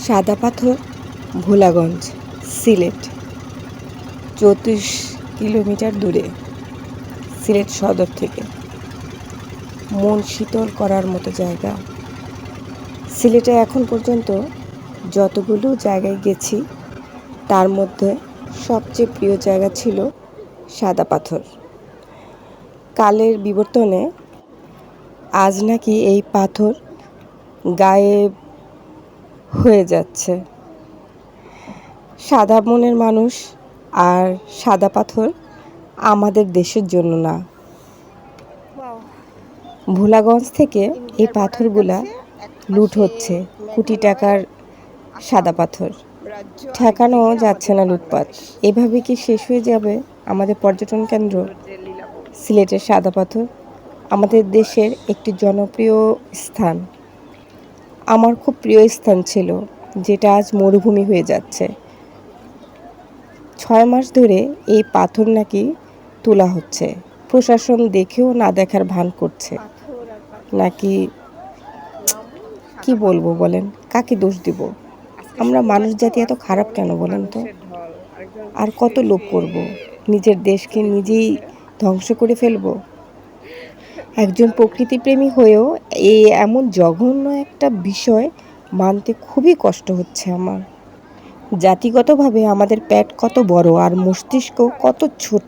সাদা পাথর, ভোলাগঞ্জ, সিলেট। ৩৪ কিলোমিটার দূরে সিলেট সদর থেকে। মন শীতল করার মতো জায়গা। সিলেটে এখন পর্যন্ত যতগুলো জায়গায় গেছি তার মধ্যে সবচেয়ে প্রিয় জায়গা ছিল সাদা পাথর। কালের বিবর্তনে আজ নাকি এই পাথর গায়েব হয়ে যাচ্ছে। সাদা মনের মানুষ আর সাদা পাথর আমাদের দেশের জন্য না। ভোলাগঞ্জ থেকে এই পাথরগুলা লুট হচ্ছে, কোটি টাকার সাদা পাথর। ঠেকানো যাচ্ছে না লুটপাট। এভাবে কি শেষ হয়ে যাবে আমাদের পর্যটন কেন্দ্র সিলেটের সাদা পাথর? আমাদের দেশের একটি জনপ্রিয় স্থান, আমার খুব প্রিয় স্থান ছিল, যেটা আজ মরুভূমি হয়ে যাচ্ছে। ৬ মাস ধরে এই পাথর নাকি তোলা হচ্ছে। প্রশাসন দেখেও না দেখার ভান করছে নাকি। কি বলবো বলেন, কাকে দোষ দিব? আমরা মানুষ জাতি এত খারাপ কেন বলেন তো? আর কত লোভ করব? নিজের দেশকে নিজেই ধ্বংস করে ফেলবো? একজন প্রকৃতিপ্রেমী হয়েও এই এমন জঘন্য একটা বিষয় মানতে খুবই কষ্ট হচ্ছে আমার। জাতিগতভাবে আমাদের পেট কত বড় আর মস্তিষ্ক কত ছোট।